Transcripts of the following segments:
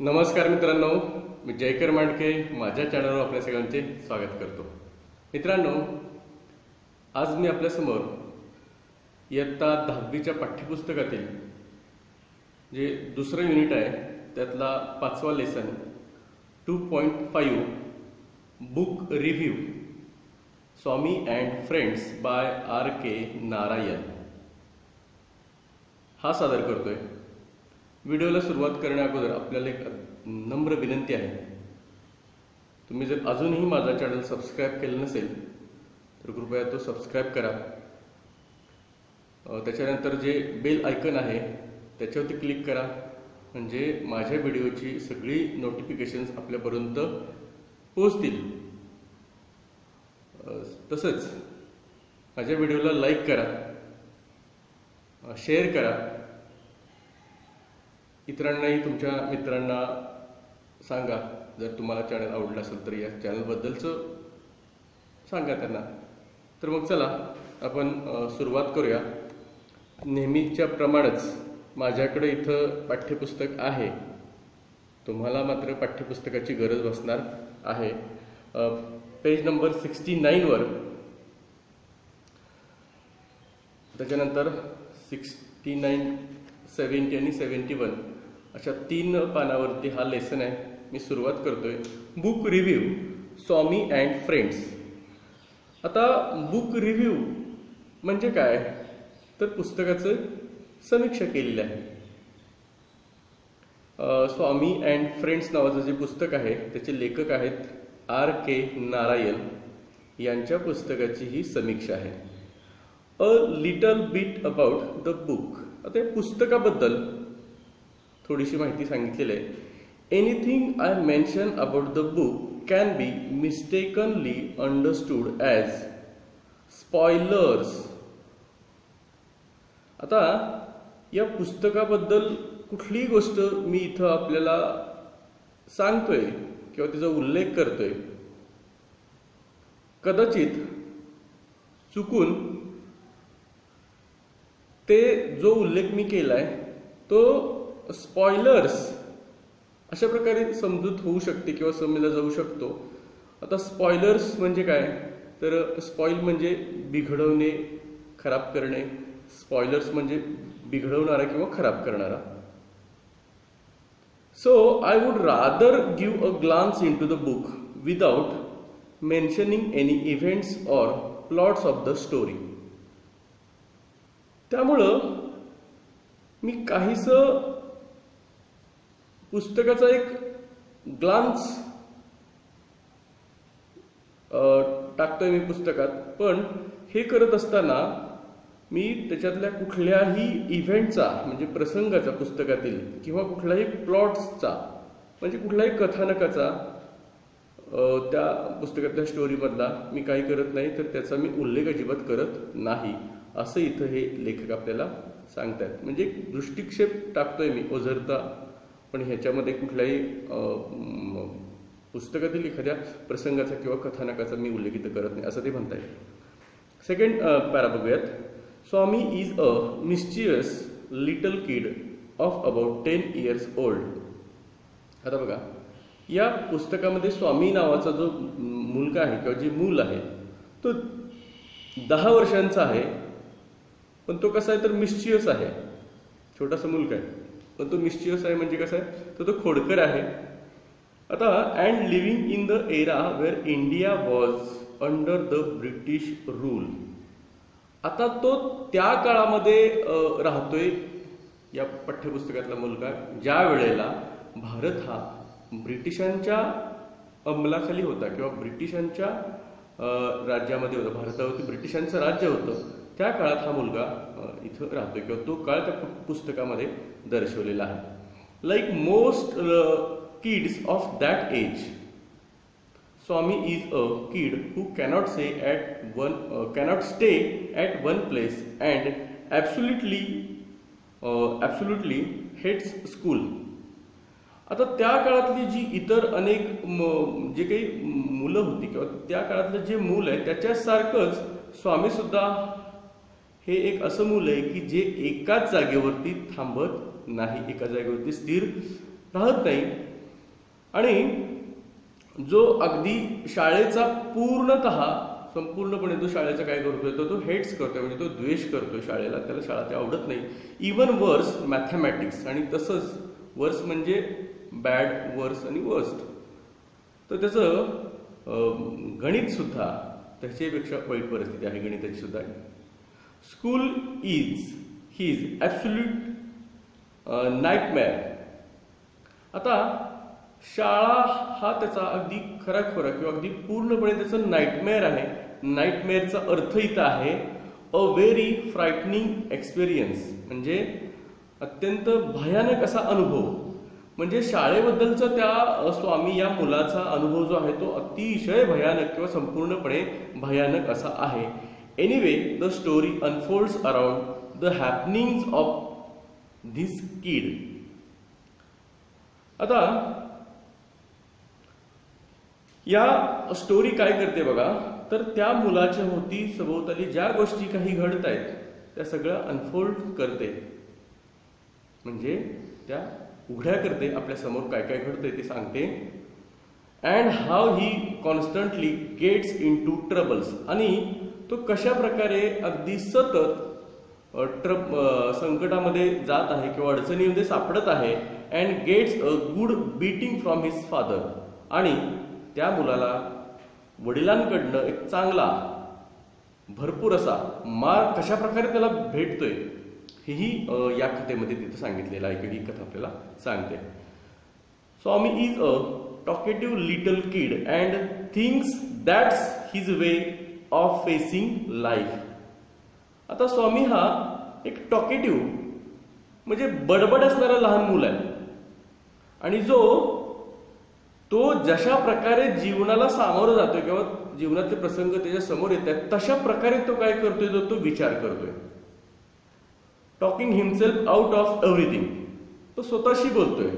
नमस्कार मित्रांनो, मी जयकर मांडके माझ्या चॅनलवर आपल्या सगळ्यांचे स्वागत करतो. मित्रांनो, आज मी आपल्यासमोर इयत्ता 10वीच्या पाठ्यपुस्तकातील जे दुसरं युनिट आहे त्यातला 5वा lesson 2.5 book review Swami and friends by R.K. Narayan हा सादर करतोय. व्हिडिओला सुरुवात करण्याअगोदर आपल्याला एक नम्र विनंती आहे. तुम्ही जर अजूनही माझा चॅनल सबस्क्राईब केलं नसेल तर कृपया तो सबस्क्राईब करा. त्याच्यानंतर जे बेल आयकन आहे त्याच्यावरती क्लिक करा, म्हणजे माझ्या व्हिडिओची सगळी नोटिफिकेशन्स आपल्यापर्यंत पोहोचतील. तसंच माझ्या व्हिडिओला लाईक करा, शेअर करा. इतरांनाही तुमच्या मित्रांना सांगा. जर तुम्हाला चॅनल आवडलं असेल तर या चॅनलबद्दलचं सांगा त्यांना. तर मग चला आपण सुरुवात करूया. नेहमीच्या प्रमाणेच माझ्याकडे इथं पाठ्यपुस्तक आहे. तुम्हाला मात्र पाठ्यपुस्तकाची गरज भासणार आहे. पेज नंबर 69 वर, त्याच्यानंतर 69, 70 आणि 71 अशा 3 पानावरती हा लेसन आहे. मी सुरुवात करतोय. Book review Swami and friends. आता बुक रिव्ह्यू म्हणजे काय, तर पुस्तकाचं समीक्षा केलेली आहे. स्वामी अँड फ्रेंड्स नावाचं जे पुस्तक आहे त्याचे लेखक आहेत R.K. नारायण. यांच्या पुस्तकाची ही समीक्षा आहे. A little bit about the book. आता या पुस्तकाबद्दल थोडीशी माहिती सांगितलेली आहे. Anything I mention about the book can be mistakenly understood as spoilers. आता या पुस्तकाबद्दल कुठलीही गोष्ट मी इथं आपल्याला सांगतोय किंवा तिचा उल्लेख करतोय, कदाचित चुकून ते जो उल्लेख मी केलाय तो स्पॉयलर्स अशा प्रकारे समजूत होऊ शकते किंवा समजला जाऊ शकतो. आता स्पॉयलर्स म्हणजे काय, तर स्पॉइल म्हणजे बिघडवणे, खराब करणे. स्पॉयलर्स म्हणजे बिघडवणारा किंवा खराब करणारा. So I would rather give a glance in to the book without mentioning any events or plots of the story. त्यामुळं मी काहीसं पुस्तकाचा एक ग्लान्स टाकतोय मी पुस्तकात, पण हे करत असताना मी त्याच्यातल्या कुठल्याही इव्हेंटचा म्हणजे प्रसंगाचा पुस्तकातील किंवा कुठल्याही प्लॉट्सचा म्हणजे कुठल्याही कथानकाचा त्या पुस्तकातल्या स्टोरीमधला मी काही करत नाही, तर त्याचा मी उल्लेख अजिबात करत नाही असं इथं हे लेखक आपल्याला सांगतात. म्हणजे दृष्टिक्षेप टाकतोय मी ओझरता, पण ह्याच्यामध्ये कुठल्याही पुस्तकातील एखाद्या प्रसंगाचा किंवा कथानकाचा मी उल्लेख इथं करत नाही असं ते म्हणताय. सेकंड पॅरा बघूयात. Swami is a mischievous little kid of about 10 years old. आता बघा, या पुस्तकामध्ये स्वामी नावाचा जो मुलगा आहे किंवा जे मूल आहे तो 10 वर्षांचा आहे. पण तो कसा आहे तर मिस्चियस आहे. छोटासा मुलगा आहे पण तो मिस्चियस आहे. म्हणजे कसा आहे तर तो खोडकर आहे. आता and living in the era where India was under the British rule. आता तो त्या काळामध्ये राहतोय या पाठ्यपुस्तकातला मुलगा, ज्या वेळेला भारत हा ब्रिटिशांच्या अंमलाखाली होता किंवा ब्रिटिशांच्या राज्यामध्ये होता. भारतावरती ब्रिटिशांचं राज्य होतं. त्या काळात हा मुलगा इथं राहतोय किंवा तो काळ त्या पुस्तकामध्ये दर्शवलेला आहे. Like most kids of that age, Swami is a kid who cannot stay at one place and absolutely hates school. आता त्या काळातली जी इतर अनेक जे काही मुलं होती किंवा त्या काळातलं जे मूल आहे त्याच्यासारखंच स्वामी सुद्धा हे एक असं मूल आहे की जे एकाच जागेवरती थांबत नाही, एका जागेवरती स्थिर राहत नाही. आणि जो अगदी शाळेचा संपूर्णपणे तो शाळेचा काय करतोय, तो हेट्स करतोय, म्हणजे तो द्वेष करतोय शाळेला, त्याला शाळा ते आवडत नाही. इवन वर्स मॅथमॅटिक्स, आणि तसंच वर्स म्हणजे बॅड, वर्स आणि वर्स्ट. तर त्याचं गणित सुद्धा त्याच्यापेक्षा वाईट परिस्थिती आहे गणिताची सुद्धा. School is his absolute nightmare. आता शाळा हा त्याचा अगदी खराखोरा किंवा अगदी पूर्णपणे त्याचं नाईटमेअर आहे. नाईटमेअरचा अर्थ इथं आहे अ व्हेरी फ्रायटनिंग एक्सपिरियन्स, म्हणजे अत्यंत भयानक असा अनुभव. म्हणजे शाळेबद्दलचा त्या स्वामी या मुलाचा अनुभव जो आहे तो अतिशय भयानक किंवा संपूर्णपणे भयानक असा आहे. Anyway the story unfolds around the happenings of this kid. आता या स्टोरी काय करते बघा, तर त्या मुलाच्या होती सभोवताली ज्या गोष्टी काही घडत आहेत त्या सगळ्या अनफोल्ड करते, म्हणजे त्या उघड्या करते, आपल्या समोर काय काय घडतंय ते सांगते. And how he constantly gets into troubles, आणि तो कशा प्रकारे अगदी सतत संकटामध्ये जात आहे किंवा अडचणीमध्ये सापडत आहे. And gets a good beating from his father, आणि त्या मुलाला वडिलांकडनं एक चांगला भरपूर असा मार कशा प्रकारे त्याला भेटतोय हेही या कथेमध्ये तिथं सांगितलेलं आहे, की ही कथा आपल्याला सांगते. Swami is a talkative little kid and thinks that's his way of facing life. आता स्वामी हा एक टॉकेटिव्ह म्हणजे बडबड असणारा लहान मुल आहे, आणि तो जशा प्रकारे जीवनाला सामोरं जातोय किंवा जीवनाचे प्रसंग त्याच्या समोर येतात तशा प्रकारे तो काय करतोय, तो विचार करतोय. Talking himself out of everything, तो स्वतःशी बोलतोय,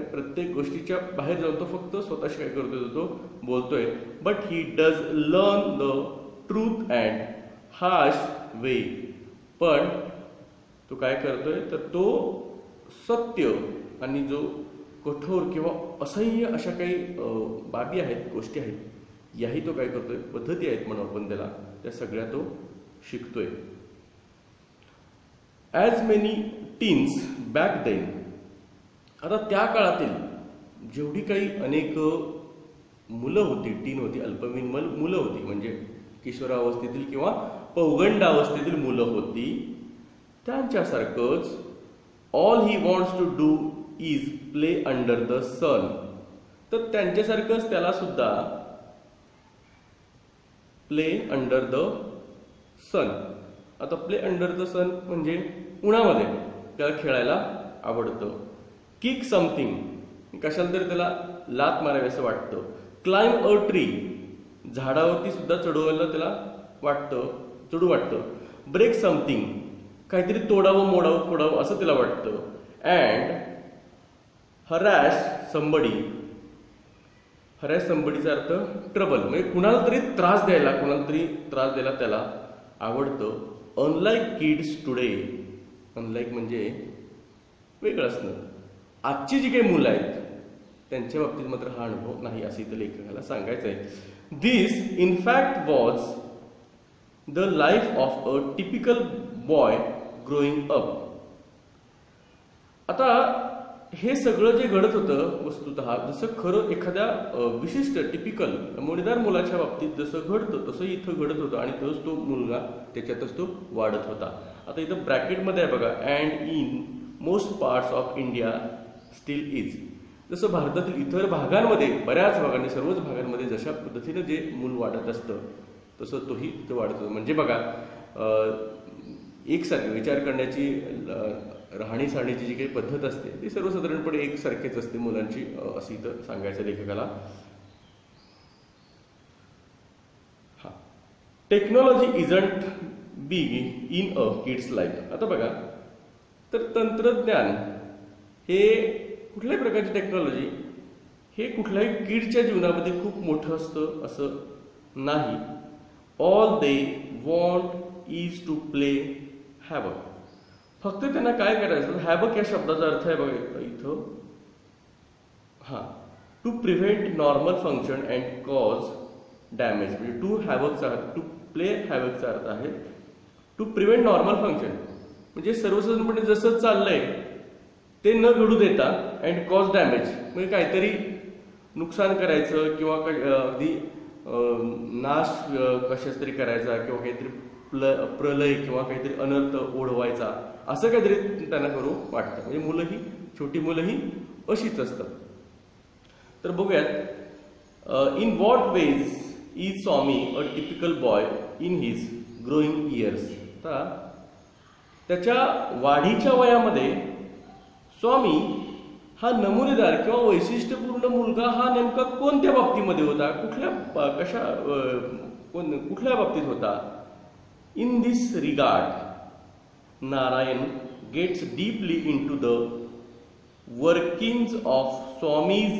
प्रत्येक गोष्टीच्या बाहेर जाऊन तो फक्त स्वतःशी काय करतोय, तो बोलतोय. But he does learn the truth and harsh way. पण तो काय करतोय, तर तो सत्य आणि जो कठोर किंवा असह्य अशा काही बाबी आहेत, गोष्टी आहेत, याही तो काय करतोय, पद्धती आहेत म्हणून आपण त्याला, त्या सगळ्या तो शिकतोय. As many teens back then. आता त्या काळातील जेवढी काही अनेक मुलं होती, टीन होती, अल्पवयीन मुलं होती, म्हणजे किशोरावस्थेतील किंवा पौगंडावस्थेतील मुलं होती, त्यांच्यासारखंच all he wants to do is play under the sun. तर त्यांच्यासारखंच त्याला सुद्धा प्ले अंडर द सन. आता प्ले अंडर द सन म्हणजे उन्हामध्ये त्याला खेळायला आवडतं. किक समथिंग, कशाला तरी त्याला लात मारावी असं वाटतं. क्लाइंब अ ट्री, झाडावरती सुद्धा चढवायला त्याला चढू वाटतं. ब्रेक समथिंग, काहीतरी तोडावं, मोडावं, फोडावं असं त्याला वाटतं. अँड हरॅश संबडीचा अर्थ ट्रबल, म्हणजे कुणाला तरी त्रास द्यायला त्याला आवडतं. अनलाईक किड्स टुडे, अनलाईक म्हणजे वेगळं असणं. आजची जी काही मुलं आहेत त्यांच्या बाबतीत मात्र हा अनुभव नाही, असं इथं लेखकाला सांगायचं आहे. This in fact was the life of a typical boy growing up. आता हे सगळं जे घडत होतं वस्तुतः जसं खरं एखाद्या विशिष्ट टिपिकल मोडीदार मुलाच्या बाबतीत जसं घडतं तसं इथं घडत होतं, आणि तोच तो मुलगा त्याच्यातच तो वाढत होता. आता इथं ब्रॅकेटमध्ये आहे बघा, and in most parts of India steel is. जसं भारतातील इतर भागांमध्ये, बऱ्याच भागांनी, सर्वच भागांमध्ये जशा पद्धतीनं जे मूल वाढत असतं तसं तोही तो वाढत होता. म्हणजे बघा, एकसारखी विचार करण्याची, राहणी साहण्याची जी काही पद्धत असते ती सर्वसाधारणपणे एकसारखीच असते मुलांची, असं इथं सांगायचं लेखकाला. हा, technology isn't big in a kids life. आता बघा, तर तंत्रज्ञान हे कुठल्याही प्रकारची टेक्नॉलॉजी हे कुठल्याही किडच्या जीवनामध्ये खूप मोठं असतं असं नाही. All they want is to play havoc. फक्त त्यांना काय करायचं, हॅवक या शब्दाचा अर्थ आहे बघा इथं, हा, to prevent normal function and cause damage, म्हणजे टू प्ले हॅवकचा अर्थ आहे टू प्रिव्हेंट नॉर्मल फंक्शन, म्हणजे सर्वसाधारणपणे जसं चाललंय ते न घडू देता, अँड कॉज डॅमेज म्हणजे काहीतरी नुकसान करायचं किंवा अगदी नाश कशाच तरी करायचा किंवा काहीतरी प्रलय किंवा काहीतरी अनर्थ ओढवायचा, असं काहीतरी त्यांना करू वाटतं. म्हणजे मुलं छोटी मुलंही अशीच असतात. तर बघूयात, in what ways is Swami a typical boy in his growing years. त्याच्या वाढीच्या वयामध्ये स्वामी हा नमुनेदार किंवा वैशिष्ट्यपूर्ण मुलगा हा नेमका कोणत्या बाबतीमध्ये होता, कुठल्या बाबतीत होता. In this regard Narayan gets deeply in to the workings of Swami's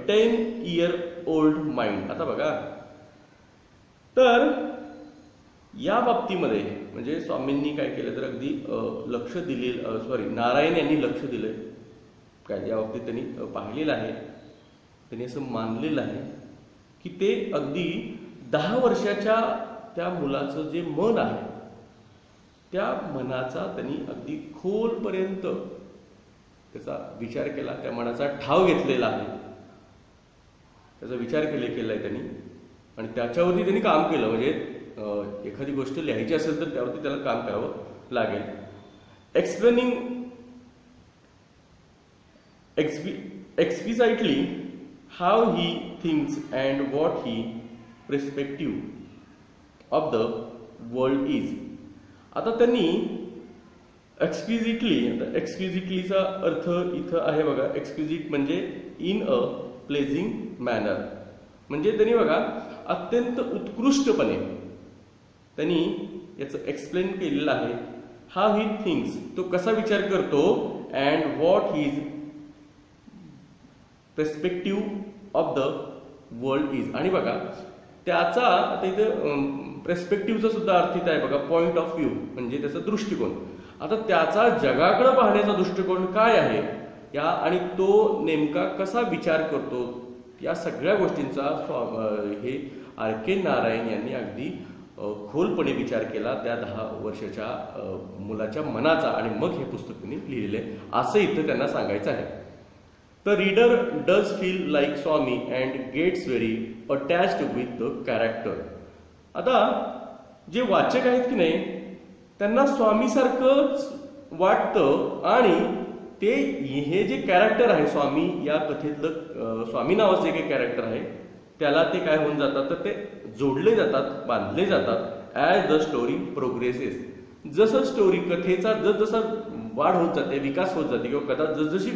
10-year-old mind. आता बघा, तर या बाबतीमध्ये म्हणजे स्वामींनी काय केलं तर अगदी लक्ष दिलेलं, नारायण यांनी लक्ष दिलंय काय या बाबतीत त्यांनी पाहिलेलं आहे, त्यांनी असं मानलेलं आहे की ते अगदी 10 वर्षाच्या त्या मुलाचं जे मन आहे त्या मनाचा त्यांनी अगदी खोलपर्यंत त्याचा विचार केला, त्या मनाचा ठाव घेतलेला आहे, त्याचा विचार केलाय त्यांनी आणि त्याच्यावरती त्यांनी काम केलं. म्हणजे एखादी गोष्ट लिहायची असेल तर त्यावरती त्याला काम करावं लागेल. Explaining explicitly how he thinks and what he perspective of the world is. आता त्यांनी एक्सक्विजिटलीचा अर्थ इथं आहे बघा. एक्सक्विजिट म्हणजे इन अ प्लेझिंग मॅनर, म्हणजे त्यांनी बघा अत्यंत उत्कृष्टपणे त्यांनी याचं एक्सप्लेन केलेलं आहे. हाउ ही थिंक्स, तो कसा विचार करतो, and what his perspective of the world is. आणि बघा त्याचा आता इथं पर्स्पेक्टिव्हचा सुद्धा अर्थ इथं आहे बघा, पॉइंट ऑफ व्ह्यू म्हणजे त्याचा दृष्टिकोन. आता त्याचा जगाकडे पाहण्याचा दृष्टिकोन काय आहे या आणि तो नेमका कसा विचार करतो या सगळ्या गोष्टींचा हे आर.के. नारायण यांनी अगदी खोलपणे विचार केला त्या 10 वर्षाच्या मुलाच्या मनाचा आणि मग हे पुस्तक त्यांनी लिहिलेले असं इथं त्यांना सांगायचं आहे. The reader does feel like Swami and gets very attached with the character. आता जे वाचक आहेत की नाही त्यांना स्वामीसारखंच वाटतं आणि ते हे जे कॅरेक्टर आहे स्वामी या कथेतलं स्वामी नावाचं जे काही कॅरेक्टर आहे त्याला ते काय होऊन जातात तर ते जोडले जातात, बांधले जातात ॲज द स्टोरी प्रोग्रेसेस. जसं स्टोरी कथेचा जसजसा वाढ होत जाते, विकास होत जाते किंवा कथा जसजशी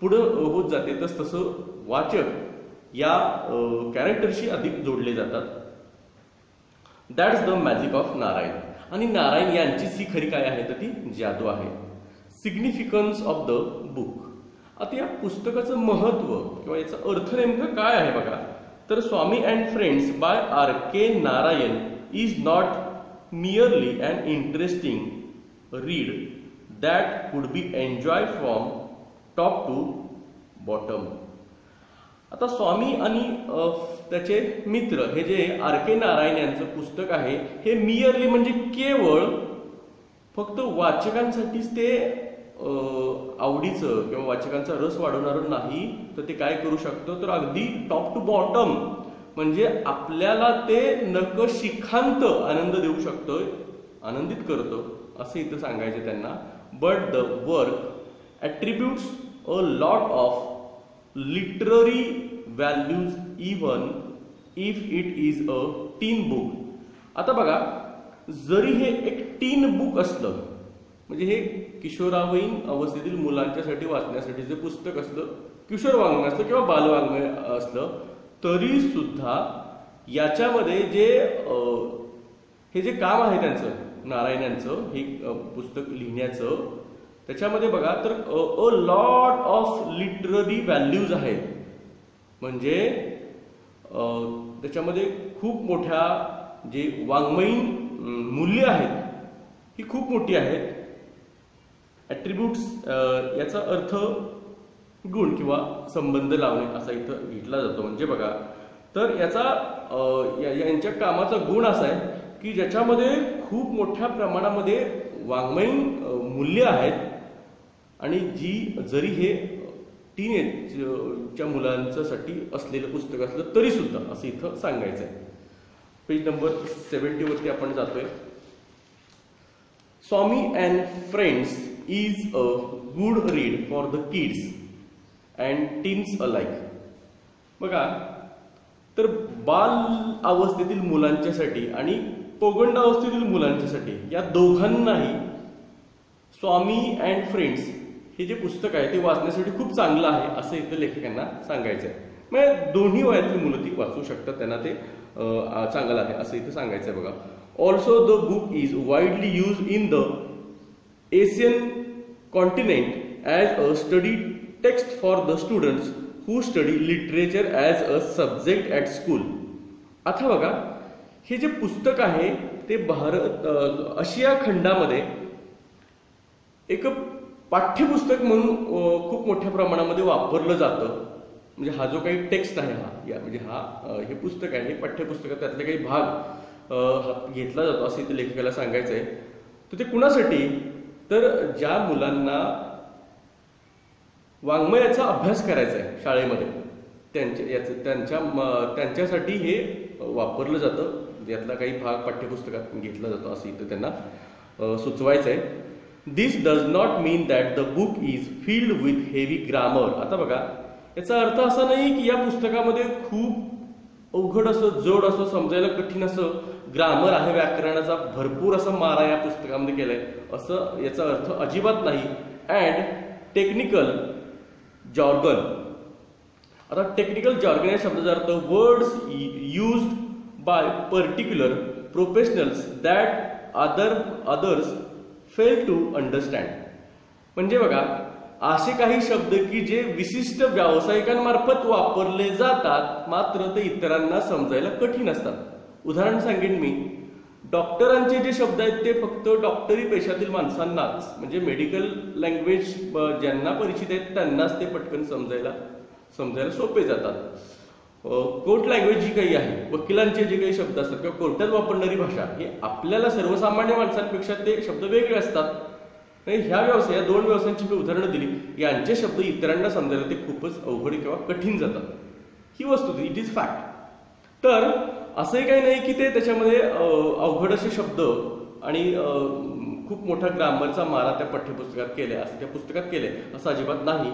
पुढं होत जाते तसं वाचक या कॅरेक्टरशी अधिक जोडले जातात. That's the magic of Narayan. आणि नारायण यांचीच ही खरी काय आहे तर ती जादू आहे. Significance of the book. आता या पुस्तकाचं महत्व किंवा याचा अर्थ नेमकं काय आहे बघा. तर Swami and friends by R K. Narayan is not merely an interesting read that could be enjoy from top to bottom. आता स्वामी आणि त्याचे मित्र हे जे आर.के. नारायण यांचं पुस्तक आहे हे मियरली म्हणजे केवळ फक्त वाचकांसाठीच ते आवडीचं किंवा वाचकांचा रस वाढवणारं नाही, तर ते काय करू शकतं तर अगदी टॉप टू बॉटम म्हणजे आपल्याला ते नकशिखांत आनंद देऊ शकतं, आनंदित करतं असं इथं सांगायचं त्यांना. But the work attributes a lot of literary values even if it is a tin book. आता बघा जरी हे एक टीन बुक असलं म्हणजे हे किशोरावयीन अवस्थेतील मुलांच्यासाठी वाचण्यासाठी जे पुस्तक असलं, किशोर वाङ्मय असलं किंवा बालवाङ्मय असलं, तरी सुद्धा याच्यामध्ये जे हे जे काम आहे त्यांचं नारायणांचं हे पुस्तक लिहिण्याचं त्याच्यामध्ये बघा तर a lot of literary values आहेत. म्हणजे त्याच्यामध्ये खूप मोठ्या जे वाङ्मयीन मूल्य आहेत ही खूप मोठी आहेत. ॲट्रिब्यूट्स याचा अर्थ गुण किंवा संबंध लावणे असा इथं घेतला जातो. म्हणजे बघा, तर यांच्या कामाचा गुण असा आहे की ज्याच्यामध्ये खूप मोठ्या प्रमाणामध्ये वाङ्मयीन मूल्य आहेत आणि जरी हे टीनेजच्या मुलांच्यासाठी असलेलं पुस्तक असलं तरी सुद्धा असं इथं सांगायचं आहे. पेज नंबर 70 वरती आपण जातोय. Swami and friends is a good read for the kids and teens alike. बघा, तर बाल अवस्थेतील मुलांच्यासाठी आणि पौगंड अवस्थेतील मुलांच्यासाठी या दोघांनाही स्वामी अँड फ्रेंड्स हे जे पुस्तक आहे ते वाचण्यासाठी खूप चांगलं आहे असं इथं लेखकांना सांगायचं आहे. म्हणजे दोन्ही वयातील मुलं ती वाचू शकतात, त्यांना ते चांगलं आहे असं इथं सांगायचं आहे. बघा, also the book is widely use in the Asian continent as a study text for the students who study literature as a subject at school. आता बघा, हे जे पुस्तक आहे ते आशिया खंडामध्ये एक पाठ्यपुस्तक म्हणून खूप मोठ्या प्रमाणामध्ये वापरलं जातं. म्हणजे हा जो काही टेक्स्ट आहे हे पुस्तक आहे, हे पाठ्यपुस्तक, त्यातले काही भाग घेतला जातो असं इथे लेखकाला सांगायचं आहे. तर ते कुणासाठी? तर ज्या मुलांना वाङ्मयाचा अभ्यास करायचा आहे शाळेमध्ये त्यांच्यासाठी हे वापरलं जातं. यातला काही भाग पाठ्यपुस्तकात घेतला जातो असं इथं त्यांना सुचवायचं आहे. This does not mean that the book is filled with heavy grammar. आता बघा, याचा अर्थ असा नाही की या पुस्तकामध्ये खूप अवघड असं, जड असं, समजायला कठीण असं ग्रामर आहे, व्याकरणाचा भरपूर असा मारा या पुस्तकामध्ये केलाय असं याचा अर्थ अजिबात नाही. And technical jargon. आता टेक्निकल जॉर्गन या शब्दाचा अर्थ words used by particular professionals that others fail to understand. म्हणजे बघा, असे काही शब्द की जे विशिष्ट व्यावसायिकांमार्फत वापरले जातात मात्र ते इतरांना समजायला कठीण असतात. उदाहरण सांगेन मी, डॉक्टरांचे जे शब्द आहेत ते फक्त डॉक्टरी पेशातील माणसांनाच, म्हणजे मेडिकल लँग्वेज ज्यांना परिचित आहेत त्यांनाच ते पटकन समजायला सोपे जातात. कोर्ट लँग्वेज जी काही आहे, वकिलांचे जे काही शब्द असतात किंवा कोर्टात वापरणारी भाषा, हे आपल्याला सर्वसामान्य माणसांपेक्षा ते शब्द वेगळे असतात. या दोन व्यवसायांची मी उदाहरणं दिली, यांचे शब्द इतरांना समजायला ते खूपच अवघड किंवा कठीण जातात. ही वस्तू, इट इज फॅक्ट. तर असंही काही नाही की ते त्याच्यामध्ये अवघड असे शब्द आणि खूप मोठा ग्रामरचा मारा त्या पाठ्यपुस्तकात केलाय, असं त्या पुस्तकात केलंय असं अजिबात नाही.